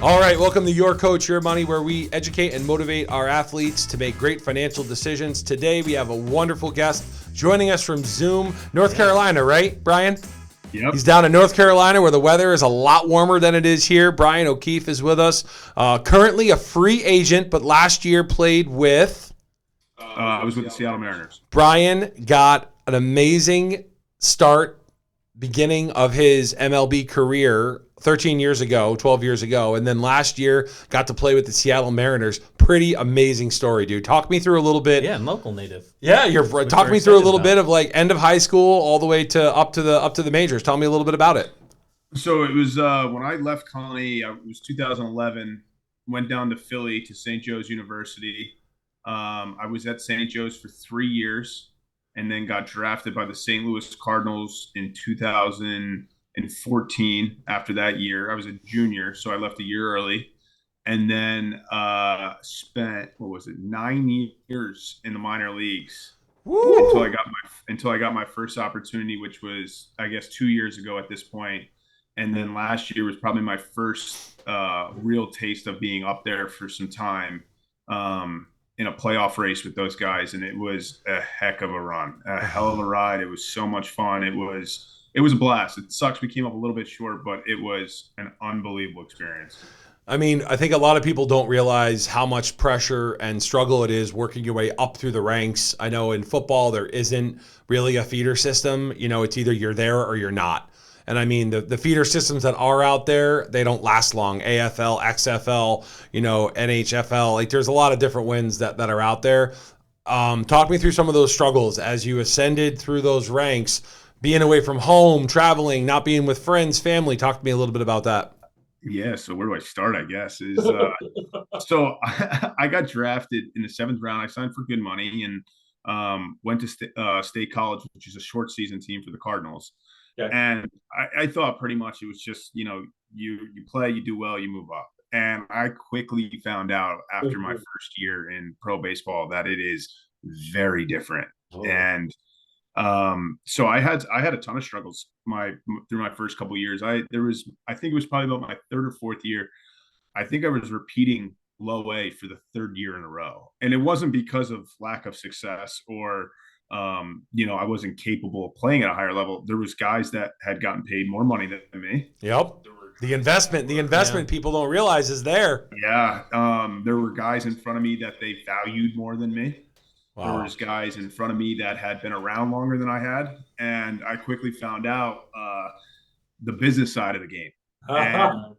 All right, welcome to Your Coach, Your Money, where we educate and motivate our athletes to make great financial decisions. Today, we have a wonderful guest joining us from Zoom, North Carolina, right, Brian? Yep. He's down in North Carolina where the weather is a lot warmer than it is here. Brian O'Keefe is with us. Currently a free agent, but last year played with... I was with the Seattle Mariners. Brian got an amazing start, beginning of his MLB career 13 years ago, 12 years ago, and then last year got to play with the Seattle Mariners. Pretty amazing story, dude. Talk me through a little bit. Yeah, local native. Yeah, talk me through a little bit of like end of high school all the way to up to the majors. Tell me a little bit about it. So it was when I left Colonie, it was 2011, went down to Philly to St. Joe's University. I was at St. Joe's for 3 years and then got drafted by the St. Louis Cardinals in 2014. After that year, I was a junior, so I left a year early, and then spent 9 years in the minor leagues. Woo! until I got my first opportunity, which was, I guess, 2 years ago at this point. And then last year was probably my first real taste of being up there for some time in a playoff race with those guys, and it was a heck of a run, a hell of a ride. It was so much fun. It was a blast. It sucks we came up a little bit short, but it was an unbelievable experience. I mean, I think a lot of people don't realize how much pressure and struggle it is working your way up through the ranks. I know in football, there isn't really a feeder system. You know, it's either you're there or you're not. And I mean, the feeder systems that are out there, they don't last long. AFL, XFL, NHFL. Like, there's a lot of different wins that are out there. Talk me through some of those struggles as you ascended through those ranks, being away from home, traveling, not being with friends, family. Talk to me a little bit about that. Yeah, so where do I start, I guess, is so I got drafted in the 7th round. I signed for good money and went to State College, which is a short season team for the Cardinals. Okay. And I thought pretty much it was just, you play, you do well, you move up. And I quickly found out after my first year in pro baseball that it is very different. Oh. And so I had a ton of struggles through my first couple of years. I think it was probably about my 3rd or 4th year. I think I was repeating low A for the 3rd year in a row. And it wasn't because of lack of success or I wasn't capable of playing at a higher level. There was guys that had gotten paid more money than me. Yep. The investment people don't realize is there. Yeah. There were guys in front of me that they valued more than me. Wow. There was guys in front of me that had been around longer than I had. And I quickly found out the business side of the game. And,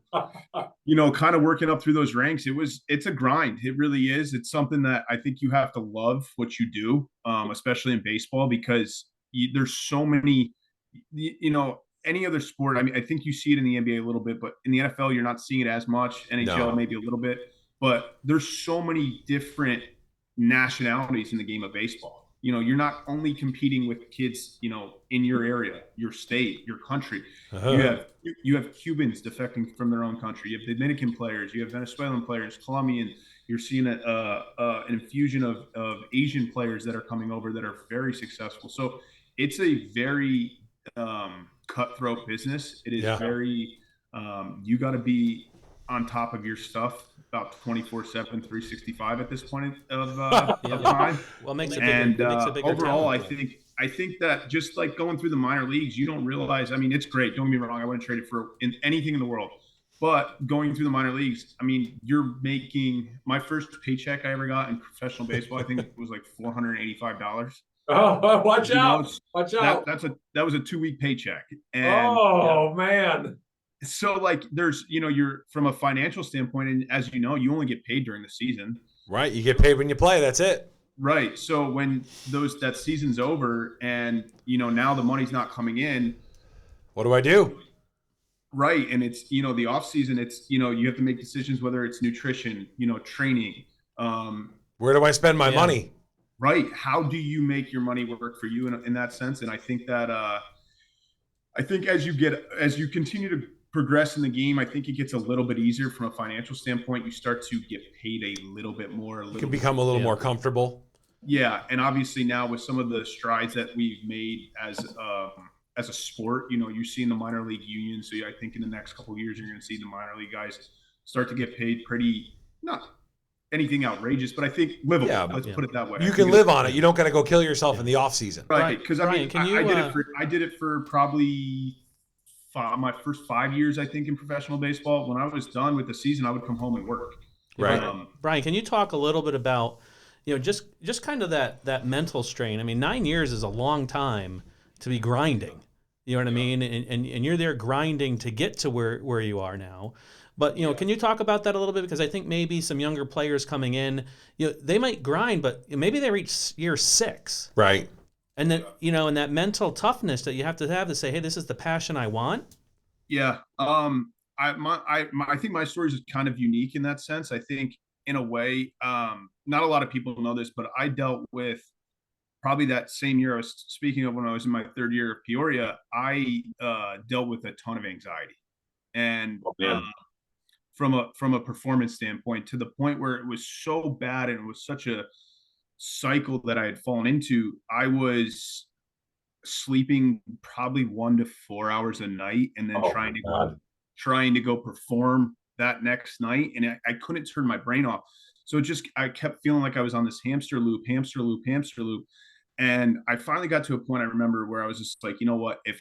kind of working up through those ranks, it's a grind. It really is. It's something that I think you have to love what you do, especially in baseball, because there's so many, any other sport. I mean, I think you see it in the NBA a little bit, but in the NFL, you're not seeing it as much. NHL, maybe a little bit, but there's so many different nationalities in the game of baseball. You're not only competing with kids, in your area, your state, your country. Uh-huh. You have Cubans defecting from their own country. You have Dominican players. You have Venezuelan players, Colombian. You're seeing an infusion of Asian players that are coming over that are very successful. So it's a very cutthroat business. It is very you got to be on top of your stuff about 24/7, 365 at this point of time. Well, makes a bigger overall, talent, I think that just like going through the minor leagues, you don't realize. I mean, it's great. Don't get me wrong. I wouldn't trade it for anything in the world. But going through the minor leagues, I mean, you're making my first paycheck I ever got in professional baseball. I think it was like $485. Oh, watch out! Watch out! That was a 2-week paycheck. And, man. So like there's, you're from a financial standpoint, and as you know, you only get paid during the season. Right. You get paid when you play. That's it. Right. So when that season's over and, now the money's not coming in. What do I do? Right. And it's, the off season, it's, you have to make decisions, whether it's nutrition, training. Where do I spend my money? Right. How do you make your money work for you in that sense? And I think that, as you continue to progress in the game, I think it gets a little bit easier from a financial standpoint. You start to get paid a little bit more. You can become a little more comfortable. Yeah, and obviously now with some of the strides that we've made as a sport, you see in the minor league union. So I think in the next couple of years, you're going to see the minor league guys start to get paid pretty, not anything outrageous, but I think livable. Yeah, let's put it that way. You can live on it. You don't got to go kill yourself in the off season. Right. Because I mean, I did it for probably my first 5 years, I think, in professional baseball. When I was done with the season, I would come home and work. Right. Brian, can you talk a little bit about, just kind of that mental strain? I mean, 9 years is a long time to be grinding. You know what I mean? And you're there grinding to get to where you are now. But, can you talk about that a little bit? Because I think maybe some younger players coming in, they might grind, but maybe they reach year 6. Right. And then, and that mental toughness that you have to say, hey, this is the passion I want. Yeah. I think my story is kind of unique in that sense. I think in a way, not a lot of people know this, but I dealt with probably that same year I was speaking of when I was in my 3rd year of Peoria, I dealt with a ton of anxiety. And from a performance standpoint, to the point where it was so bad and it was such a cycle that I had fallen into, I was sleeping probably 1 to 4 hours a night, and then trying to go perform that next night, and I couldn't turn my brain off. So I kept feeling like I was on this hamster loop. And I finally got to a point, I remember, where I was just like, you know what, if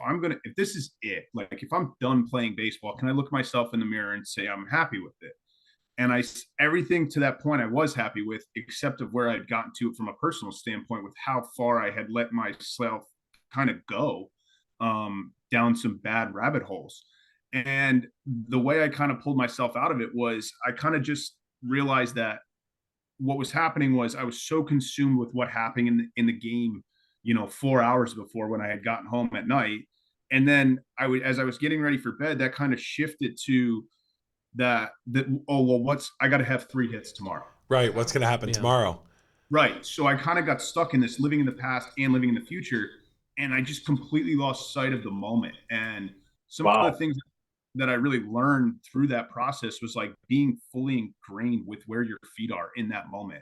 this is it, like if I'm done playing baseball, can I look myself in the mirror and say I'm happy with it? And everything to that point I was happy with, except of where I'd gotten to from a personal standpoint with how far I had let myself kind of go down some bad rabbit holes. And the way I kind of pulled myself out of it was I kind of just realized that what was happening was I was so consumed with what happened in the game, 4 hours before, when I had gotten home at night. And then as I was getting ready for bed, that kind of shifted to I got to have 3 hits tomorrow. Right. What's going to happen tomorrow? Right. So I kind of got stuck in this living in the past and living in the future. And I just completely lost sight of the moment. And some of the things that I really learned through that process was like being fully ingrained with where your feet are in that moment.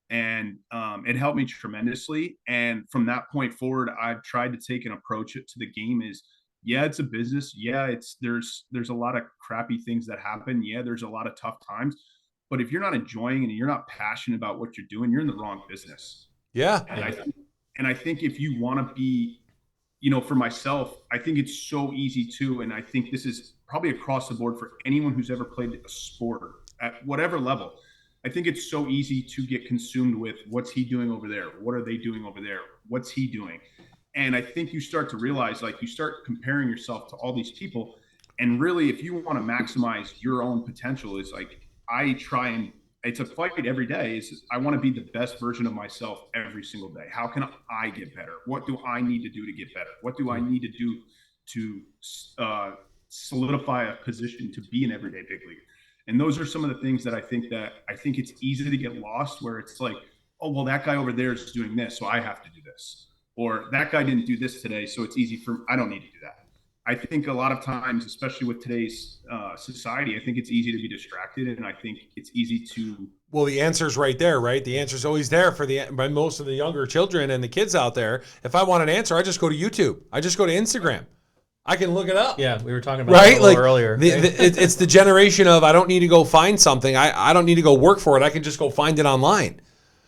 And it helped me tremendously. And from that point forward, I've tried to take an approach to the game is, yeah, it's a business. Yeah, there's a lot of crappy things that happen. Yeah, there's a lot of tough times. But if you're not enjoying and you're not passionate about what you're doing, you're in the wrong business. Yeah. And I think if you want to be, for myself, I think it's so easy too. And I think this is probably across the board for anyone who's ever played a sport at whatever level. I think it's so easy to get consumed with what's he doing over there? What are they doing over there? What's he doing? And I think you start to realize, like, you start comparing yourself to all these people. And really, if you want to maximize your own potential, is like, it's a fight every day. I want to be the best version of myself every single day. How can I get better? What do I need to do to get better? What do I need to do to solidify a position to be an everyday big leaguer? And those are some of the things that I think it's easy to get lost, where it's like, oh, well, that guy over there is doing this, so I have to do this. Or that guy didn't do this today, so it's easy I don't need to do that. I think a lot of times, especially with today's society, I think it's easy to be distracted, and I think it's easy to. Well, the answer's right there, right? The answer's always there by most of the younger children and the kids out there. If I want an answer, I just go to YouTube. I just go to Instagram. I can look it up. Yeah, we were talking about that a little earlier. It's the generation of, I don't need to go find something. I don't need to go work for it. I can just go find it online.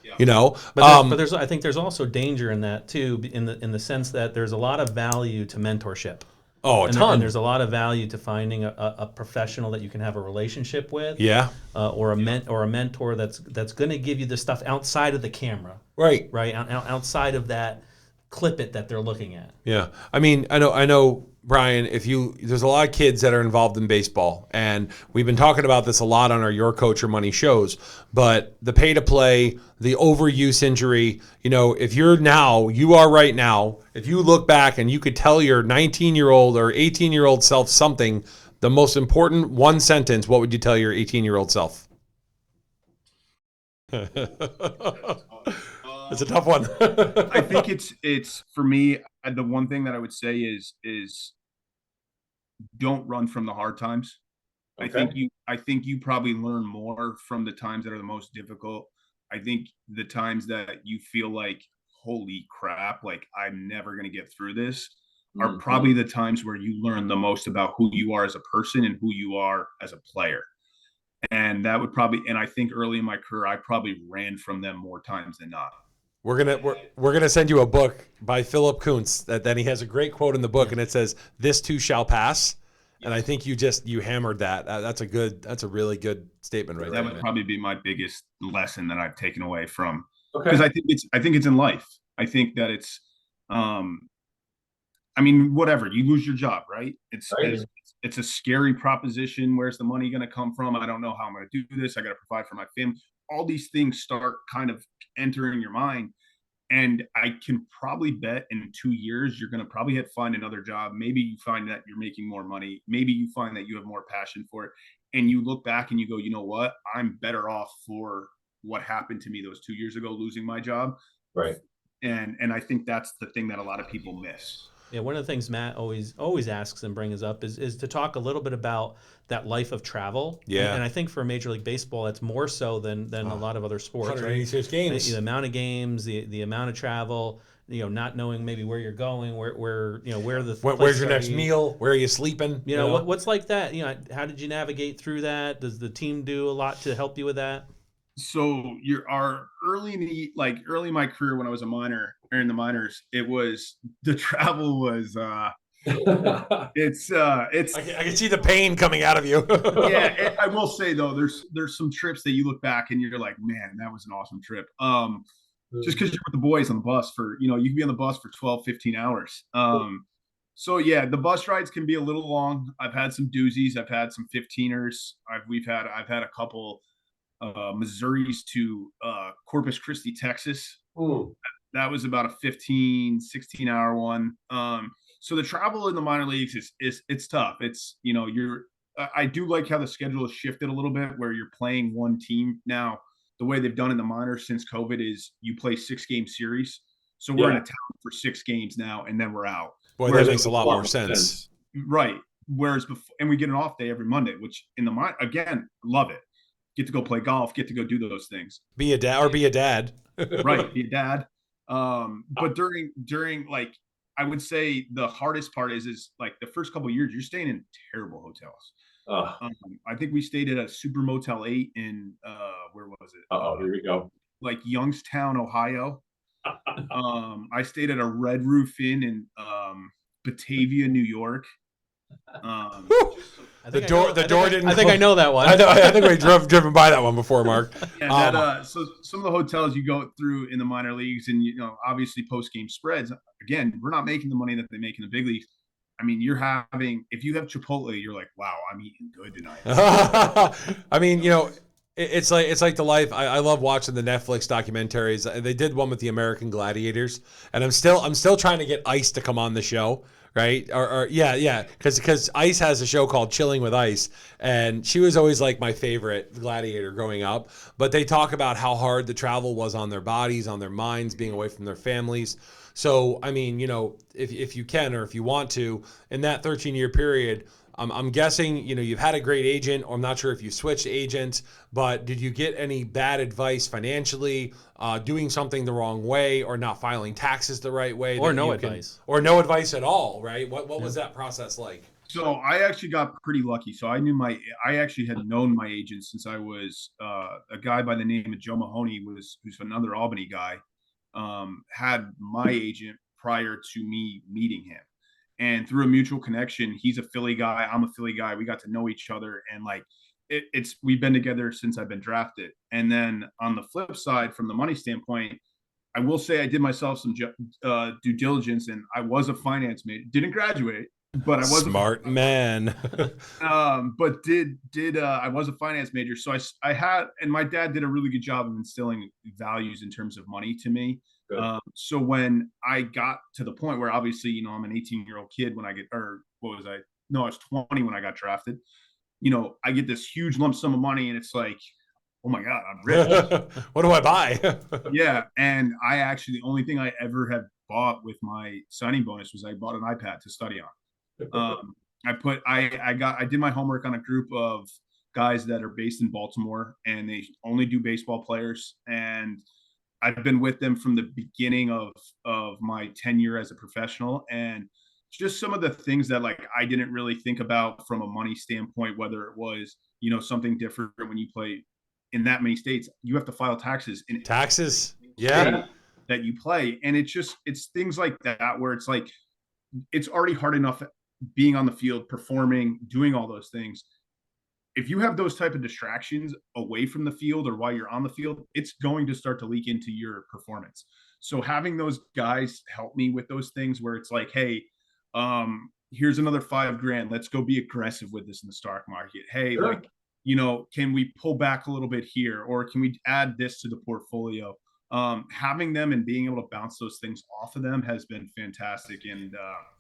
Yeah. But I think there's also danger in that too, in the sense that there's a lot of value to mentorship. Oh, a ton. And there's a lot of value to finding a professional that you can have a relationship with. Yeah. Or a mentor that's going to give you the stuff outside of the camera. Right. Right. Outside of that clip it that they're looking at. Yeah. I mean, I know, Brian, there's a lot of kids that are involved in baseball, and we've been talking about this a lot on our Your Coach Your Money shows, but the pay to play, the overuse injury, if you are right now, if you look back and you could tell your 19-year-old or 18-year-old self something, the most important one sentence, what would you tell your 18-year-old self? It's a tough one. I think it's for me, the one thing that I would say is don't run from the hard times. Okay. I think you probably learn more from the times that are the most difficult. I think the times that you feel like, holy crap, like I'm never going to get through this, are probably the times where you learn the most about who you are as a person and who you are as a player. And that would probably, and I think early in my career, I probably ran from them more times than not. We're gonna send you a book by Philip Kuntz that then he has a great quote in the book, and it says, "This too shall pass." And I think you hammered that. That's a really good statement right there. That would probably be my biggest lesson that I've taken away from, because I think it's in life. I think that it's, I mean, whatever, you lose your job, right? It's a scary proposition. Where's the money going to come from? I don't know how I'm going to do this. I got to provide for my family. All these things start kind of entering your mind. And I can probably bet in 2 years, you're going to probably find another job. Maybe you find that you're making more money. Maybe you find that you have more passion for it. And you look back and you go, you know what? I'm better off for what happened to me those 2 years ago, losing my job. Right. And I think that's the thing that a lot of people miss. Yeah, one of the things Matt always asks and brings up is to talk a little bit about that life of travel. Yeah. And I think for Major League Baseball, that's more so than a lot of other sports. 186 games. The amount of games, the amount of travel, not knowing maybe where you're going, where's your next meal, where are you sleeping? What's like that? How did you navigate through that? Does the team do a lot to help you with that? So early in my career when I was a minor or in the minors, the travel was it's I can see the pain coming out of you. Yeah, I will say though, there's some trips that you look back and you're like, man, that was an awesome trip. Just because you're with the boys on the bus for, you can be on the bus for 12, 15 hours. So yeah, the bus rides can be a little long. I've had some doozies. I've had some 15ers. I've had a couple Missouris to Corpus Christi, Texas. Ooh. That was about a 15, 16-hour one. So the travel in the minor leagues it's tough. It's, I do like how the schedule has shifted a little bit where you're playing one team. Now, the way they've done in the minors since COVID is you play 6-game series. So we're in a town for 6 games now, and then we're out. Boy, that makes a lot more sense. Right. Whereas before, and we get an off day every Monday, which in the minor, again, love it. Get to go play golf, get to go do those things. Be a dad. Right, be a dad. But during like, I would say the hardest part is like the first couple of years, you're staying in terrible hotels. I think we stayed at a Super Motel 8 in where was it? Here we go. Like Youngstown, Ohio. I stayed at a Red Roof Inn in Batavia, New York. The door didn't. I think I know that one. I think we driven by that one before, Mark. So some of the hotels you go through in the minor leagues, and obviously post game spreads. Again, we're not making the money that they make in the big leagues. I mean, if you have Chipotle, you're like, wow, I'm eating good tonight. I mean, it's like the life. I love watching the Netflix documentaries. They did one with the American Gladiators, and I'm still trying to get Ice to come on the show. Right? Or because Ice has a show called Chilling with Ice, and she was always like my favorite gladiator growing up. But they talk about how hard the travel was on their bodies, on their minds, being away from their families. So, I mean, if you can or if you want to, in that 13-year period, I'm guessing, you've had a great agent, or I'm not sure if you switched agents, but did you get any bad advice financially, doing something the wrong way, or not filing taxes the right way? Or no advice. Or no advice at all, right? What was that process like? So I actually got pretty lucky. So I actually had known my agent since I was a guy by the name of Joe Mahoney, who's another Albany guy, had my agent prior to me meeting him. And through a mutual connection, he's a Philly guy, I'm a Philly guy. We got to know each other, and like we've been together since I've been drafted. And then on the flip side, from the money standpoint, I will say I did myself some due diligence, and I was a finance major. Didn't graduate, but I was smart man. But I was a finance major, so I had, and my dad did a really good job of instilling values in terms of money to me. So when I got to the point where obviously, I'm an 18-year-old kid when I was 20 when I got drafted. I get this huge lump sum of money, and it's like, oh my God, I'm rich. What do I buy? Yeah. And the only thing I ever have bought with my signing bonus was I bought an iPad to study on. I did my homework on a group of guys that are based in Baltimore, and they only do baseball players. And I've been with them from the beginning of my tenure as a professional. And just some of the things that like I didn't really think about from a money standpoint, whether it was, something different when you play in that many states. You have to file taxes in taxes. Yeah. That you play. And it's things like that where it's like, it's already hard enough being on the field, performing, doing all those things. If you have those type of distractions away from the field or while you're on the field, it's going to start to leak into your performance. So having those guys help me with those things where it's like, hey, here's another $5,000. Let's go be aggressive with this in the stock market. Hey, sure. Like, can we pull back a little bit here, or can we add this to the portfolio? Having them and being able to bounce those things off of them has been fantastic. And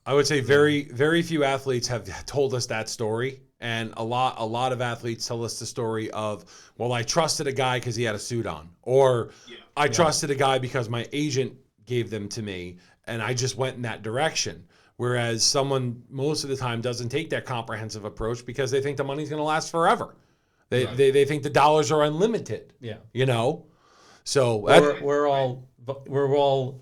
I would say very, very few athletes have told us that story. And a lot of athletes tell us the story of, well, I trusted a guy because he had a suit on, or I trusted a guy because my agent gave them to me and I just went in that direction. Whereas someone most of the time doesn't take that comprehensive approach because they think the money's going to last forever. They think the dollars are unlimited. Yeah. So we're all we'll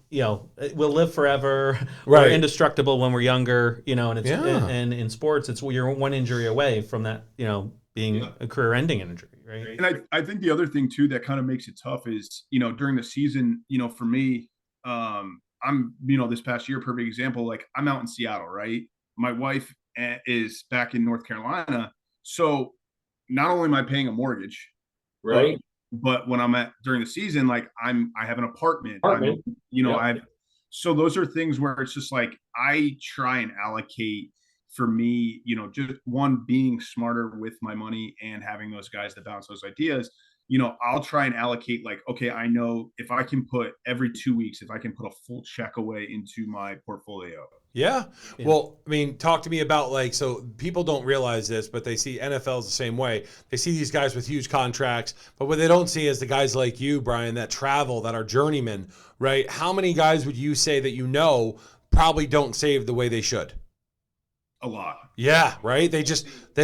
live forever. Right. We're indestructible when we're younger, and it's and in sports you're one injury away from that, being a career-ending injury, right? And I think the other thing too that kind of makes it tough is, during the season, for me, I'm, this past year, perfect example, like I'm out in Seattle, right? My wife is back in North Carolina. So not only am I paying a mortgage, right? But when I'm during the season, like I have an apartment. So those are things where it's just like, I try and allocate for me, just one, being smarter with my money and having those guys that bounce those ideas. I'll try and allocate like, okay, I know if I can put every 2 weeks, if I can put a full check away into my portfolio. Yeah. Well, I mean, talk to me about so people don't realize this, but they see NFL's the same way. They see these guys with huge contracts, but what they don't see is the guys like you, Brian, that travel, that are journeymen, right? How many guys would you say that probably don't save the way they should? A lot. Yeah, right? They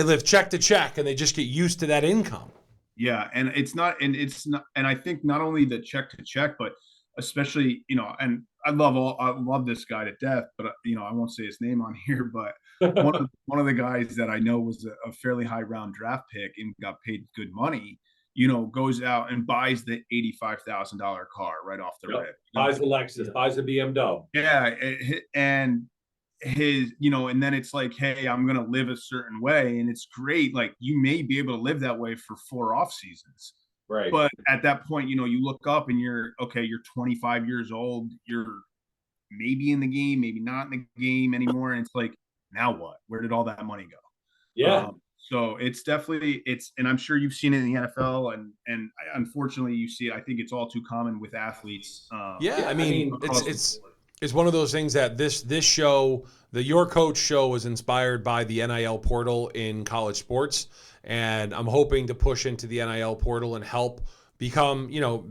live check to check and they just get used to that income. Yeah, and and I think not only the check to check, but especially, and I love this guy to death, but I won't say his name on here, but one of the guys that I know was a fairly high round draft pick and got paid good money, goes out and buys the $85,000 car right off the rip. Buys the Lexus, buys the BMW. Yeah, and his, and then it's like, hey, I'm going to live a certain way. And it's great. Like, you may be able to live that way for 4 off seasons. Right. But at that point, you look up and you're 25 years old. You're maybe in the game, maybe not in the game anymore. And it's like, now what? Where did all that money go? Yeah. So it's definitely, and I'm sure you've seen it in the NFL and unfortunately you see it. I think it's all too common with athletes. I mean it's one of those things that this show, the Your Coach show, was inspired by the NIL portal in college sports. And I'm hoping to push into the NIL portal and help become,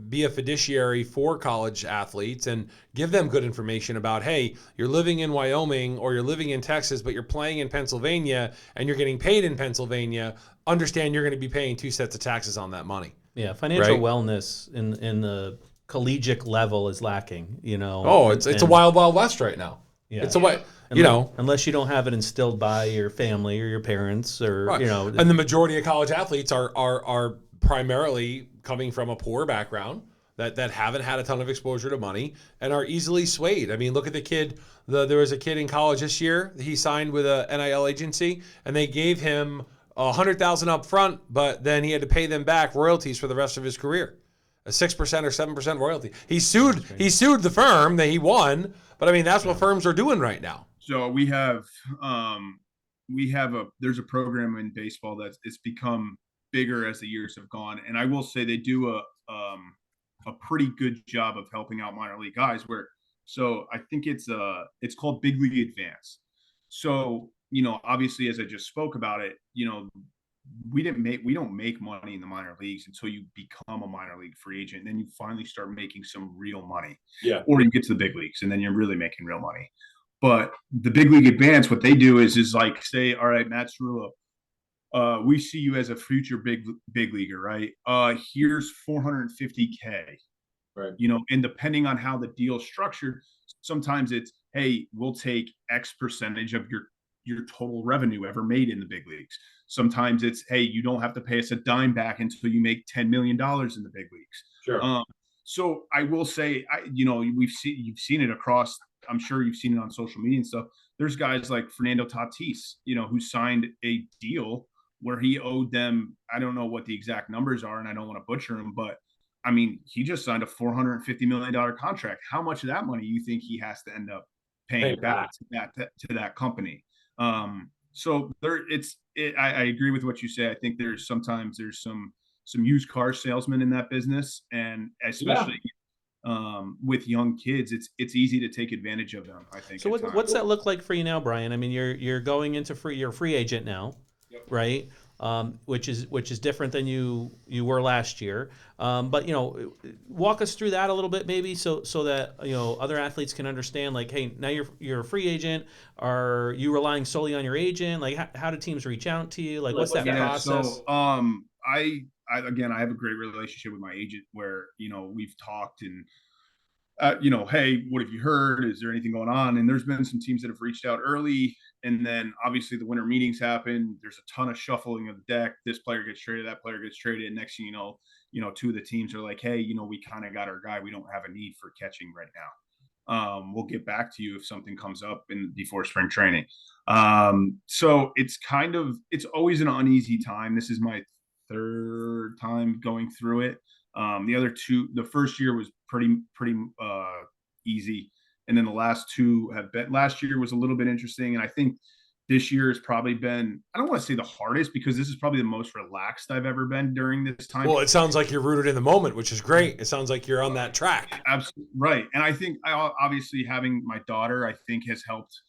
be a fiduciary for college athletes and give them good information about, hey, you're living in Wyoming or you're living in Texas, but you're playing in Pennsylvania and you're getting paid in Pennsylvania. Understand you're going to be paying 2 sets of taxes on that money. Yeah, financial wellness in the collegiate level is lacking, Oh, it's a wild west right now. Yeah. It's unless you don't have it instilled by your family or your parents or right. And the majority of college athletes are primarily coming from a poor background that haven't had a ton of exposure to money and are easily swayed. I mean, look at the kid. There was a kid in college this year. He signed with a NIL agency and they gave him $100,000 up front, but then he had to pay them back royalties for the rest of his career. A 6% or 7% royalty. He sued the firm that he won, but I mean that's what firms are doing right now. So there's a program in baseball that's become bigger as the years have gone, and I will say they do a pretty good job of helping out minor league guys. So I think it's called Big League Advance. So obviously, as I just spoke about it, we don't make money in the minor leagues until you become a minor league free agent. And then you finally start making some real money. Yeah. Or you get to the big leagues and then you're really making real money. But the Big League Advance, what they do is like say, all right, Matt Tarullo, we see you as a future big leaguer, right? Here's $450K. Right. And depending on how the deal's structured, Sometimes it's, hey, we'll take X percentage of your total revenue ever made in the big leagues. Sometimes it's, hey, you don't have to pay us a dime back until you make $10 million in the big leagues. Sure. So I will say, you've seen it across. I'm sure you've seen it on social media and stuff. There's guys like Fernando Tatis, who signed a deal where he owed them. I don't know what the exact numbers are, and I don't want to butcher them, but I mean, he just signed a $450 million contract. How much of that money you think he has to end up paying back to that company? So I agree with what you say. I think there's sometimes some used car salesmen in that business, and especially with young kids, it's easy to take advantage of them, I think. So what's that look like for you now, Brian? I mean, you're going into you're a free agent now, Yep. right? Which is different than you were last year. But walk us through that a little bit, maybe, so that other athletes can understand. Like, hey, now you're a free agent. Are you relying solely on your agent? Like, how do teams reach out to you? Like, what's that process? So, I again, I have a great relationship with my agent where we've talked and. Hey, what have you heard? Is there anything going on? And there's been some teams that have reached out early, and then obviously the winter meetings happen. There's a ton of shuffling of the deck. This player gets traded, that player gets traded. And next thing you know, two of the teams are like, hey, we kind of got our guy. We don't have a need for catching right now. We'll get back to you if something comes up before spring training. So it's always an uneasy time. This is my third time going through it. The first year was pretty easy, and then the last two have been. Last year was a little bit interesting, and I think this year has probably been. I don't want to say the hardest because this is probably the most relaxed I've ever been during this time. Well, it sounds like you're rooted in the moment, which is great. It sounds like you're on that track. Absolutely right, and I think obviously having my daughter, I think, has helped.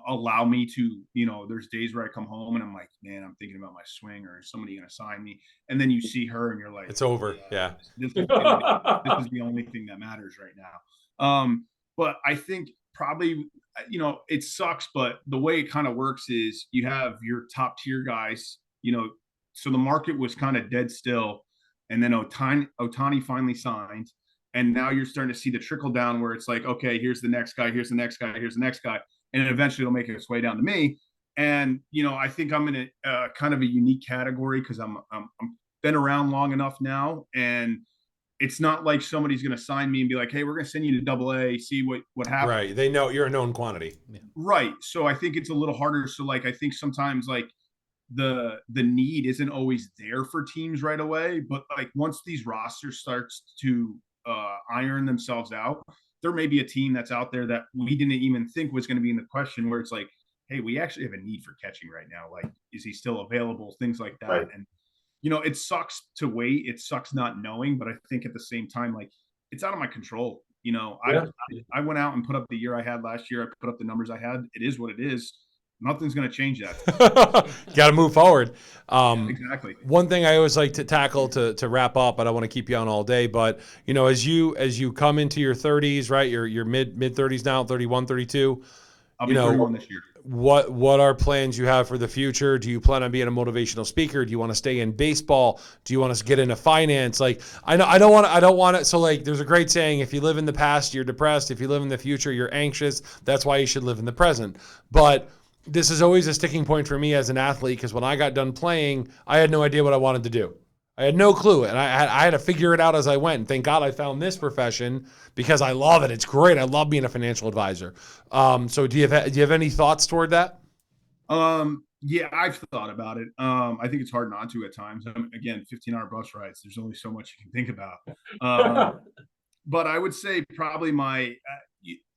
Allow me to, there's days where I come home and I'm like, man, I'm thinking about my swing, or is somebody going to sign me? And then you see her and you're like, it's over. Yeah. This is the only thing that matters right now. But I think probably, it sucks, but the way it kind of works is you have your top tier guys, so the market was kind of dead still. And then Ohtani finally signed. And now you're starting to see the trickle down where it's like, okay, here's the next guy, here's the next guy, here's the next guy. And eventually it'll make its way down to me. And, I think I'm in a kind of a unique category because I'm been around long enough now. And it's not like somebody's going to sign me and be like, hey, we're going to send you to AA, see what happens. Right. They know you're a known quantity. Yeah. Right. So I think it's a little harder. So I think sometimes the need isn't always there for teams right away. But once these rosters starts to iron themselves out, there may be a team that's out there that we didn't even think was going to be in the question, where it's like, hey, we actually have a need for catching right now. Like, is he still available? Things like that. Right. And, it sucks to wait. It sucks not knowing, but I think at the same time, it's out of my control. I went out and put up the year I had last year. I put up the numbers I had. It is what it is. Nothing's going to change that. Got to move forward. Exactly. One thing I always like to tackle to wrap up, I don't want to keep you on all day, but as you come into your 30s, right? You're mid 30s now, 31, 32. I'll be 31 this year. What are plans you have for the future? Do you plan on being a motivational speaker? Do you want to stay in baseball? Do you want to get into finance? I don't want it. So there's a great saying: if you live in the past, you're depressed. If you live in the future, you're anxious. That's why you should live in the present. But this is always a sticking point for me as an athlete, because when I got done playing, I had no idea what I wanted to do. I had no clue, and I had to figure it out as I went. And thank God I found this profession because I love it. It's great. I love being a financial advisor. So do you have any thoughts toward that? Yeah, I've thought about it. I think it's hard not to at times. Again, 15-hour bus rides. There's only so much you can think about. But I would say probably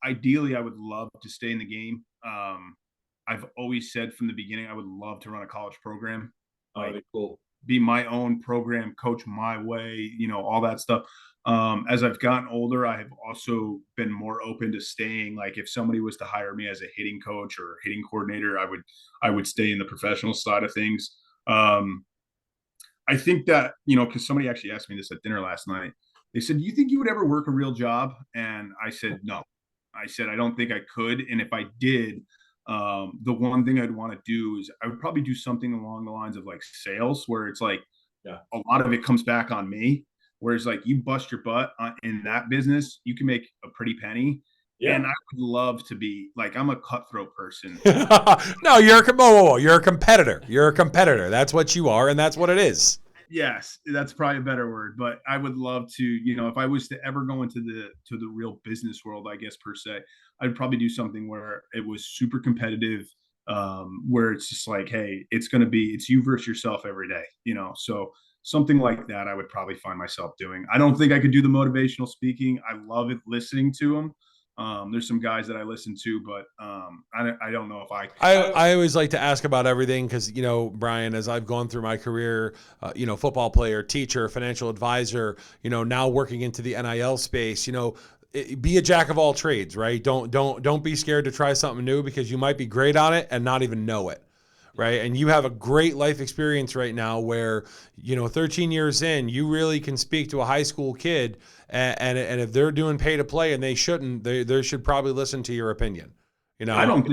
ideally, I would love to stay in the game. I've always said from the beginning, I would love to run a college program. That'd be cool. Be my own program, coach my way, all that stuff. As I've gotten older, I have also been more open to staying. If somebody was to hire me as a hitting coach or hitting coordinator, I would stay in the professional side of things. I think that, because somebody actually asked me this at dinner last night. They said, do you think you would ever work a real job? And I said, no. I said, I don't think I could. And if I did, the one thing I'd want to do is I would probably do something along the lines of sales, where it's a lot of it comes back on me. Whereas you bust your butt in that business, you can make a pretty penny. Yeah. And I would love to be like, I'm a cutthroat person. No, you're a competitor. You're a competitor. That's what you are, and that's what it is. Yes, that's probably a better word, but I would love to, if I was to ever go into the real business world, I guess per se, I'd probably do something where it was super competitive, where it's just like, hey, it's you versus yourself every day, So something like that, I would probably find myself doing. I don't think I could do the motivational speaking. I love it listening to them. There's some guys that I listen to, but I don't know if I always like to ask about everything because, Brian, as I've gone through my career, football player, teacher, financial advisor, now working into the NIL space, be a jack of all trades, right? Don't be scared to try something new because you might be great on it and not even know it. Right. And you have a great life experience right now where, 13 years in, you really can speak to a high school kid. And if they're doing pay to play and they shouldn't, they should probably listen to your opinion. I don't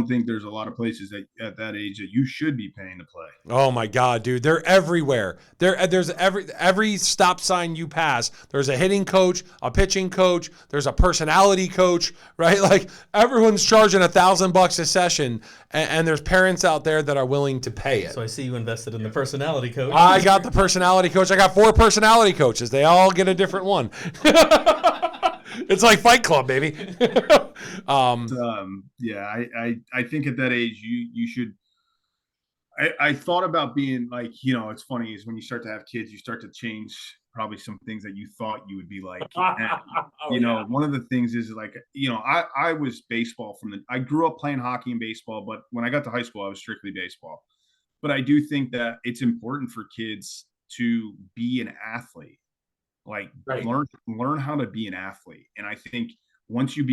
think there's a lot of places that at that age that you should be paying to play. Oh my God, dude, they're everywhere. There's every stop sign you pass. There's a hitting coach, a pitching coach. There's a personality coach, right? Like everyone's charging $1,000 a session, and there's parents out there that are willing to pay it. So I see you invested in the personality coach. I got the personality coach. I got 4 personality coaches. They all get a different one. It's like Fight Club, baby. I think at that age you should. I thought about being like, it's funny is when you start to have kids, you start to change probably some things that you thought you would be like. And, one of the things is like, I was baseball I grew up playing hockey and baseball, but when I got to high school, I was strictly baseball. But I do think that it's important for kids to be an athlete. Like learn how to be an athlete. And I think once you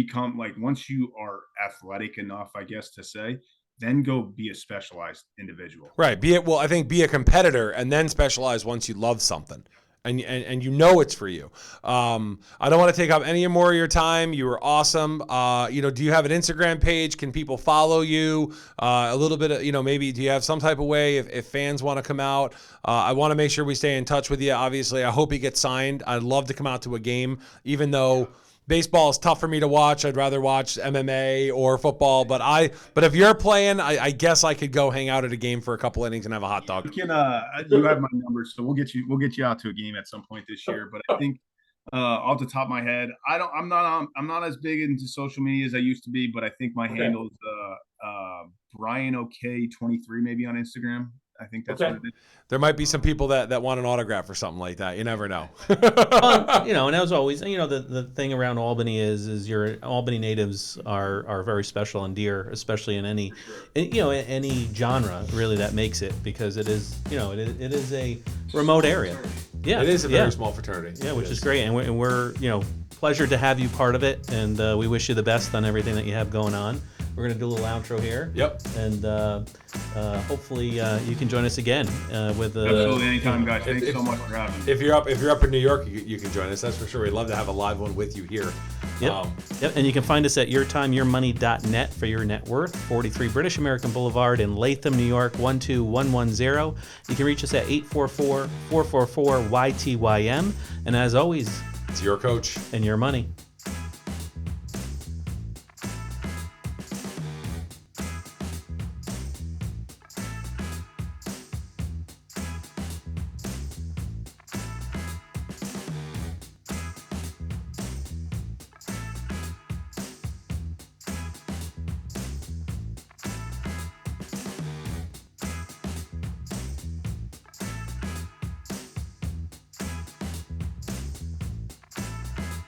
are athletic enough, I guess to say, then go be a specialized individual. Right. Be a competitor and then specialize once you love something. And it's for you. I don't want to take up any more of your time. You were awesome. Do you have an Instagram page? Can people follow you? A little bit of, maybe do you have some type of way if fans want to come out? I want to make sure we stay in touch with you. Obviously, I hope he gets signed. I'd love to come out to a game, even though baseball is tough for me to watch. I'd rather watch MMA or football, but if you're playing, I guess I could go hang out at a game for a couple innings and have a hot dog. You have my number, so we'll get you out to a game at some point this year. But I think off the top of my head, I'm not as big into social media as I used to be, but I think my handle's Brian OK 23 maybe on Instagram. I think that's what it is. There might be some people that want an autograph or something like that. You never know. And as always, the thing around Albany is your Albany natives are very special and dear, especially in any genre really that makes it, because it is it is a remote area. Yeah, it is a very small fraternity. Yeah, which is great, and we're pleasure to have you part of it, and we wish you the best on everything that you have going on. We're going to do a little outro here. Yep. And hopefully you can join us again with absolutely anytime, guys. Thanks so much for having me. If you're up in New York, you can join us. That's for sure. We'd love to have a live one with you here. Yep. And you can find us at yourtimeyourmoney.net for your net worth, 43 British American Boulevard in Latham, New York, 12110. You can reach us at 844-444-YTYM. And as always, it's your coach and your money.